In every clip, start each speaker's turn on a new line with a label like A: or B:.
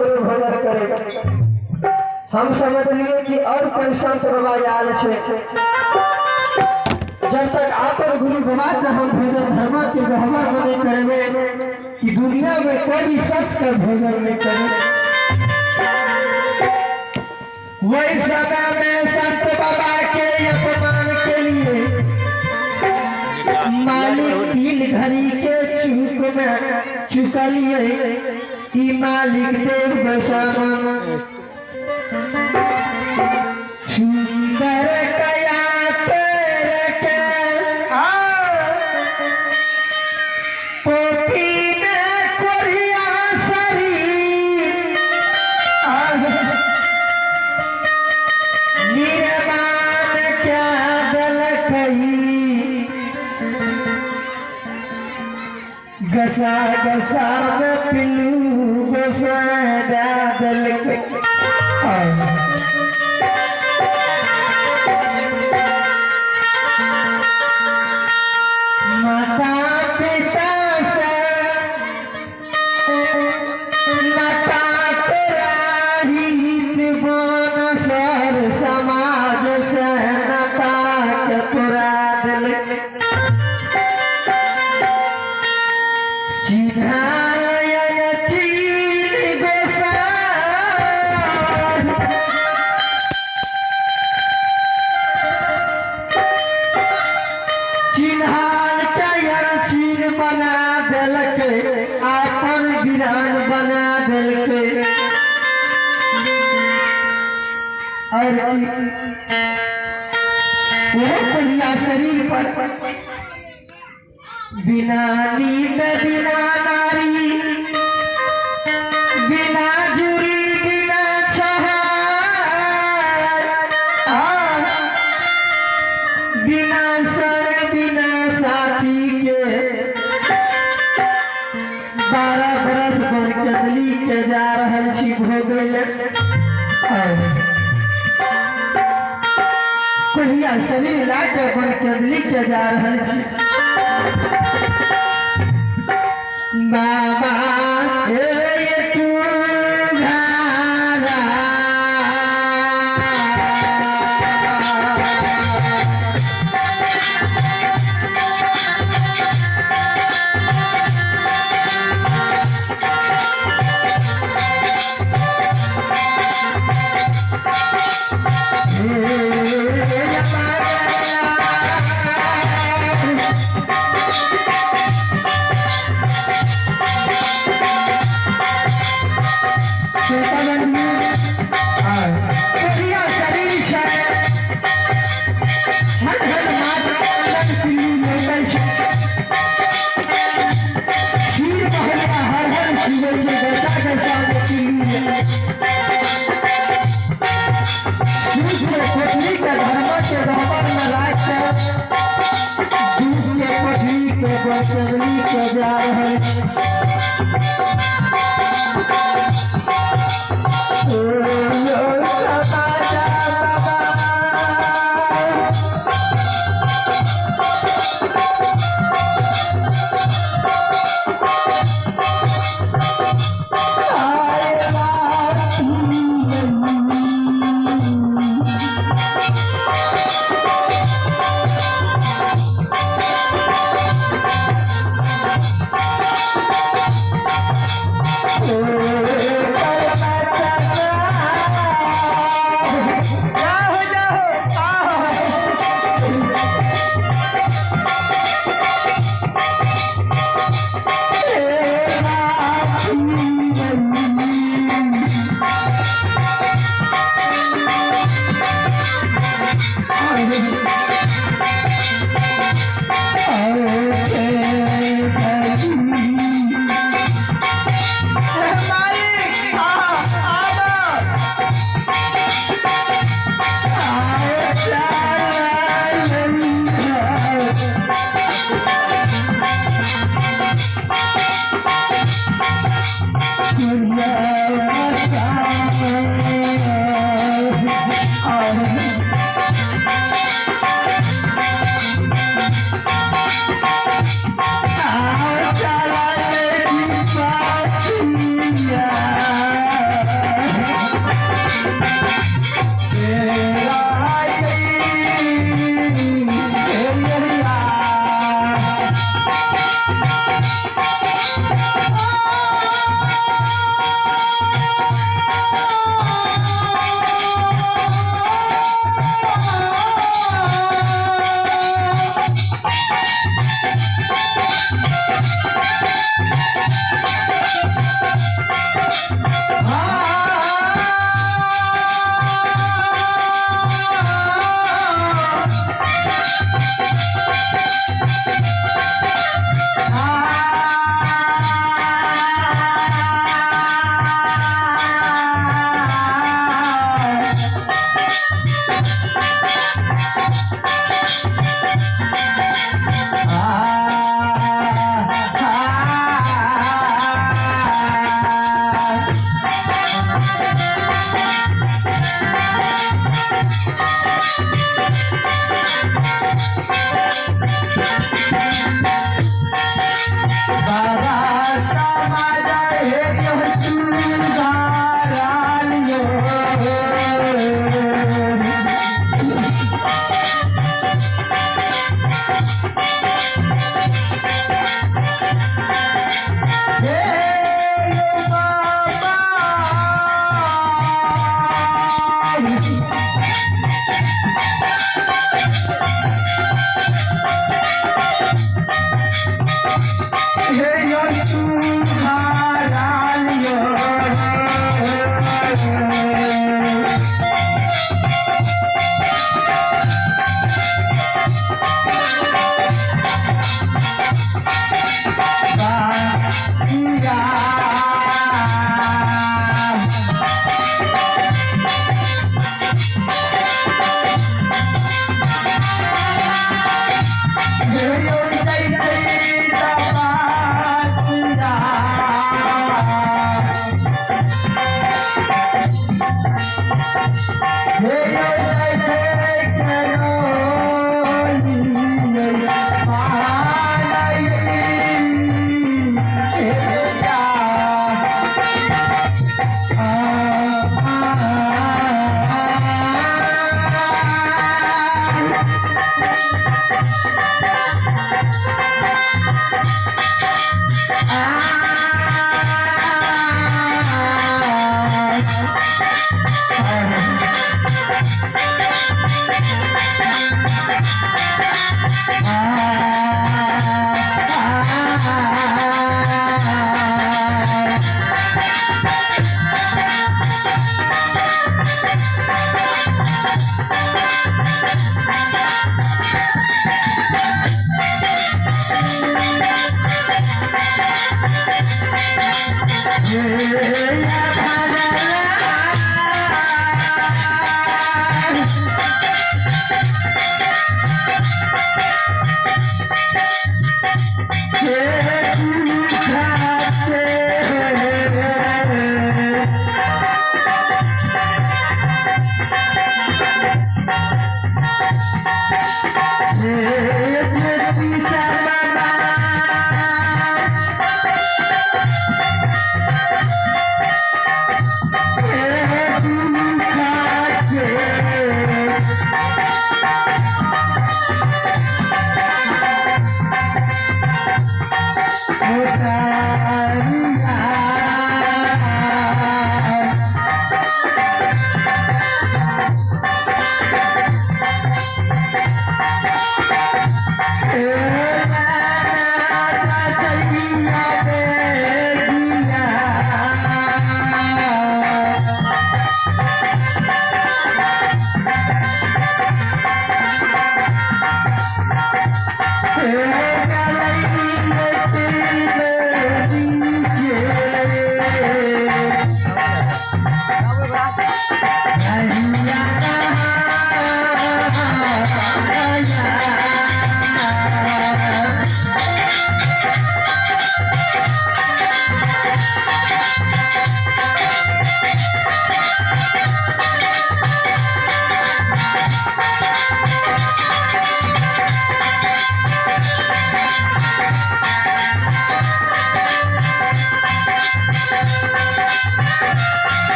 A: भोजन करे। हम समझ लिए कि और कोई संत बाबा आयल छे। जब तक आकर गुरु बाबा का हम भोजन धर्म के व्यवहार नहीं करेंगे कि दुनिया में कोई भी संत का भोजन नहीं करे। वही समय में संत बाबा के अपमान के लिए मालिक तिल घड़ी के चूक में चुकलिए मालिक देव गोसामन सुंदर कया तेरे के पोपी में कोरिया शरीर निर्माण क्या दल कही गसा गसा में पिलू गोसा दल माता पिता से माता तेरा हित बन सर समाज से नता के तोरा दिल चिन्हायन चीन गोसा चिन्हाल टायर चीन बना दिलके आपन वीरान बना दिलके और वो कन्या शरीर पर बिना नींद बिना नारी बिना जुरी बिना छहार बिना संग बिना साथी के 12 बरस भर कदली के जा रहल छी भोगल कहिया शरीर लाके बन कदली के जा रहल छी बाबा जा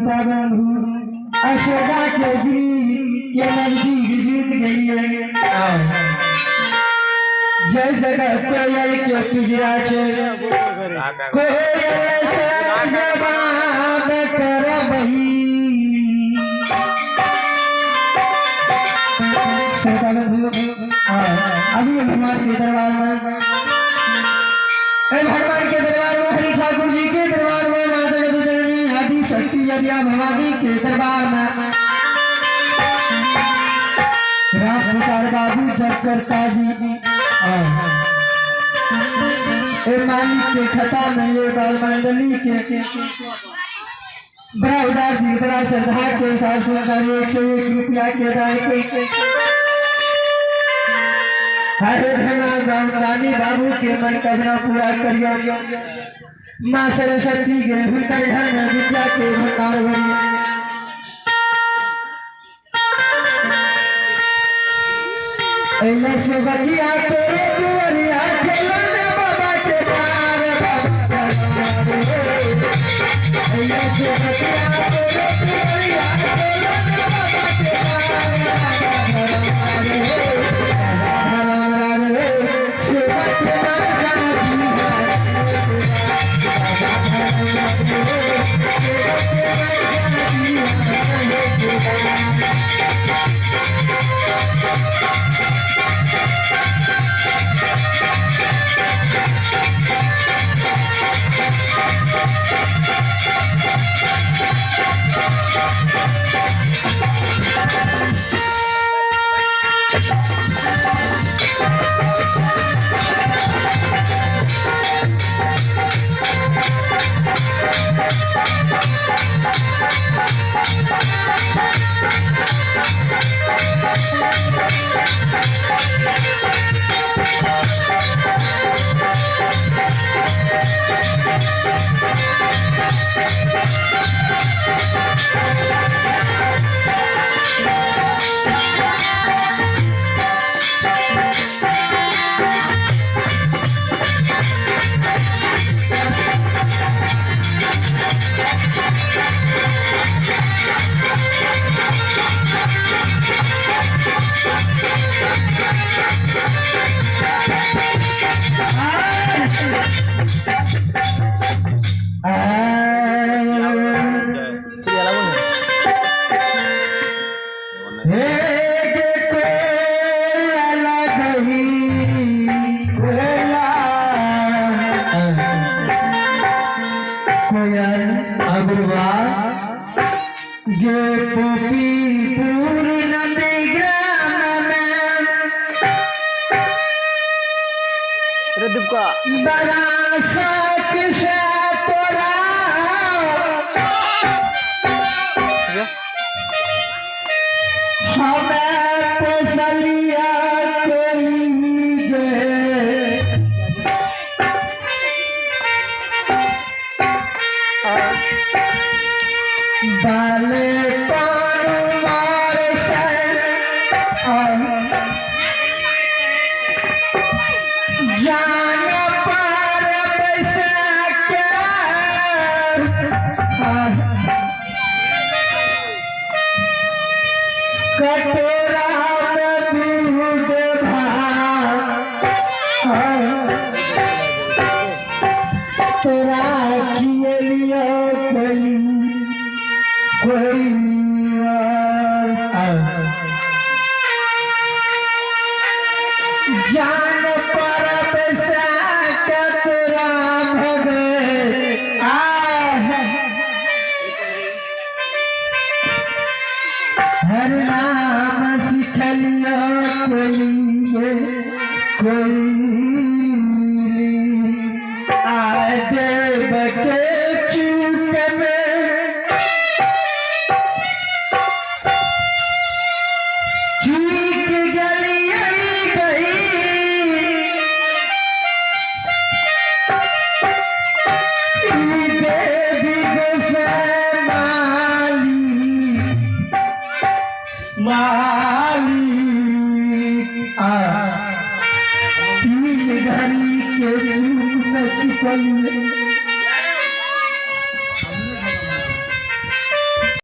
A: श्रोता बंधु अशोका के गीत के नजदीक जीत गई है। जय जगह कोयल के पिजरा छे कोयल से जवाब करबही। श्रोता बंधु अभी भगवान के दरबार में भगवान के दरबार में हरि ठाकुर जी के दरबार में माता जननी आदि शक्ति यदिया भवानी के दरबार में राम पुकार बाबू जब करता जी मालिक के खता नहीं बाल मंडली के बड़ा उदार दिल बड़ा श्रद्धा के साथ 101 रुपया के दान के रानी बाबू के मन कबना पूरा करियो। माँ सरस्वती के हुनकर घर में विद्या के भंडार भरियो। से बतिया तोरे दुआरिया खोलने बाबा के द्वार से बतिया तोरे दुआरिया खोलने बाबा के बड़ा शौक से तोरा हमें पोसलिया कोई गे बाले पान मार से जान पर पैसा क्या कटोरा में दूध तोरा किए लिया कोई जान पर पैसा कतरा भगे हर नाम सिखलियो कोई आए देव के चूक में चूक गलिया तीन घड़ी के चूक में चुकल